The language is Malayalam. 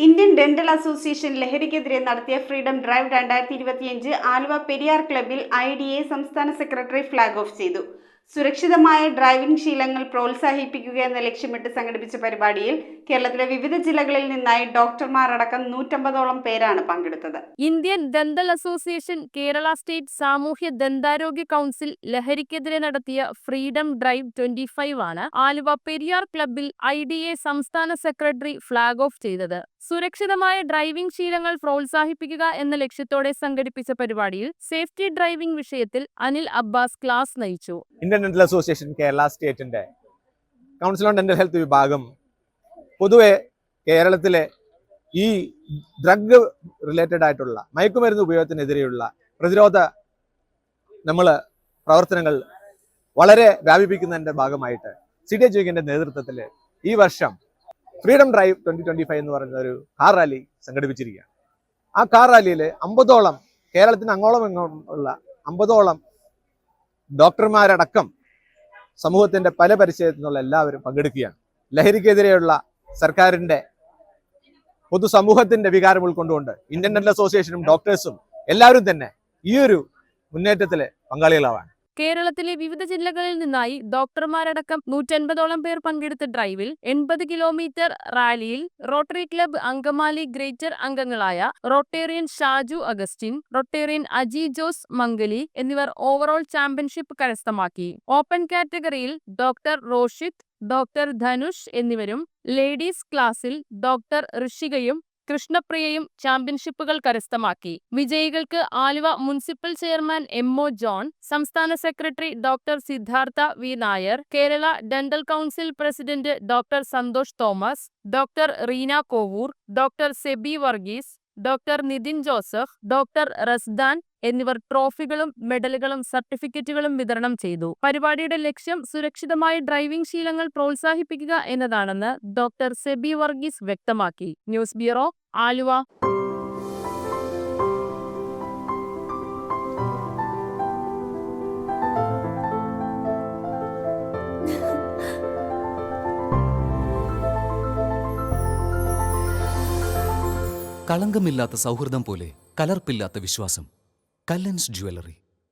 ഇന്ത്യൻ ഡെന്റൽ അസോസിയേഷൻ ലഹരിക്കെതിരെ നടത്തിയ ഫ്രീഡം ഡ്രൈവ് 2025 ആലുവ പെരിയാർ ക്ലബ്ബിൽ IDA സംസ്ഥാന സെക്രട്ടറി ഫ്ലാഗ് ഓഫ് ചെയ്തു. സുരക്ഷിതമായ ഡ്രൈവിംഗ് ശീലങ്ങൾ പ്രോത്സാഹിപ്പിക്കുക എന്ന ലക്ഷ്യമിട്ട് സംഘടിപ്പിച്ച പരിപാടിയിൽ കേരളത്തിലെ വിവിധ ജില്ലകളിൽ നിന്നായി ഡോക്ടർമാരടക്കം 150ഓളം പേരാണ് പങ്കെടുത്തത്. Indian dental association, Kerala state സാമൂഹ്യ ദന്താരോഗ്യ കൗൺസിൽ ലഹരിക്കെതിരെ നടത്തിയ ഫ്രീഡം ഡ്രൈവ് 25 ആണ് ആലുവ പെരിയാർ ക്ലബ്ബിൽ IDA സംസ്ഥാന സെക്രട്ടറി ഫ്ലാഗ് ഓഫ് ചെയ്തത്. സുരക്ഷിതമായ ഡ്രൈവിംഗ് ശീലങ്ങൾ പ്രോത്സാഹിപ്പിക്കുക എന്ന ലക്ഷ്യത്തോടെ സംഘടിപ്പിച്ച പരിപാടിയിൽ സേഫ്റ്റി ഡ്രൈവിംഗ് വിഷയത്തിൽ അനിൽ അബ്ബാസ് ക്ലാസ് നയിച്ചു. ഇന്ത്യൻ ഡെന്റൽ അസോസിയേഷൻ കേരള സ്റ്റേറ്റിന്റെ കൗൺസിൽ ഓൺ ഡെന്റൽ ഹെൽത്ത് വിഭാഗം പൊതുവെ കേരളത്തിലെ ഈ ഡ്രഗ് റിലേറ്റഡ് ആയിട്ടുള്ള മയക്കുമരുന്ന് ഉപയോഗത്തിനെതിരെയുള്ള പ്രതിരോധ പ്രവർത്തനങ്ങൾ വളരെ വ്യാപിപ്പിക്കുന്നതിന്റെ ഭാഗമായിട്ട് CDHUവിന്റെ നേതൃത്വത്തിൽ ഈ വർഷം ഫ്രീഡം ഡ്രൈവ് 2025 എന്ന് പറയുന്ന ഒരു കാർ റാലി സംഘടിപ്പിച്ചിരിക്കുകയാണ്. ആ കാർ റാലിയിൽ 50ഓളം കേരളത്തിന് അങ്ങോളം ഇങ്ങോളമുള്ള 50ഓളം ഡോക്ടർമാരടക്കം സമൂഹത്തിന്റെ പല പരിചയത്തിൽ നിന്നുള്ള എല്ലാവരും പങ്കെടുക്കുകയാണ്. ലഹരിക്കെതിരെയുള്ള സർക്കാരിന്റെ പൊതുസമൂഹത്തിന്റെ വികാരം ഉൾക്കൊണ്ടുകൊണ്ട് ഇന്ത്യൻ ഡെന്റൽ അസോസിയേഷനും ഡോക്ടേഴ്സും എല്ലാവരും തന്നെ ഈ ഒരു മുന്നേറ്റത്തിലെ പങ്കാളികളാവാണ്. കേരളത്തിലെ വിവിധ ജില്ലകളിൽ നിന്നായി ഡോക്ടർമാരടക്കം 150ഓളം പേർ പങ്കെടുത്ത ഡ്രൈവിൽ 80 കിലോമീറ്റർ റാലിയിൽ റോട്ടറി ക്ലബ്ബ് അങ്കമാലി ഗ്രേറ്റർ അംഗങ്ങളായ റോട്ടേറിയൻ ഷാജു അഗസ്റ്റിൻ, റോട്ടേറിയൻ അജി ജോസ് മംഗലി എന്നിവർ ഓവറോൾ ചാമ്പ്യൻഷിപ്പ് കരസ്ഥമാക്കി. ഓപ്പൺ കാറ്റഗറിയിൽ ഡോക്ടർ റോഷിത്, ഡോക്ടർ ധനുഷ് എന്നിവരും ലേഡീസ് ക്ലാസിൽ ഡോക്ടർ ഋഷികയും കൃഷ്ണപ്രിയയും ചാമ്പ്യൻഷിപ്പുകൾ കരസ്ഥമാക്കി. വിജയികൾക്ക് Aluva municipal chairman MO John, സംസ്ഥാന secretary doctor Siddhartha V Nair, Kerala dental council president doctor Santhosh Thomas, doctor Reena Kovoor, doctor Seby Varghese, doctor Nithin Joseph, doctor Razdan എന്നിവർ ട്രോഫികളും മെഡലുകളും സർട്ടിഫിക്കറ്റുകളും വിതരണം ചെയ്തു. പരിപാടിയുടെ ലക്ഷ്യം സുരക്ഷിതമായ ഡ്രൈവിംഗ് ശീലങ്ങൾ പ്രോത്സാഹിപ്പിക്കുക എന്നതാണെന്ന് ഡോക്ടർ സെബി വർഗീസ് വ്യക്തമാക്കി. News bureau, Aluva. കളങ്കമില്ലാത്ത സൗഹൃദം പോലെ കലർപ്പില്ലാത്ത വിശ്വാസം. കല്ലൻസ് ജ്വല്ലറി.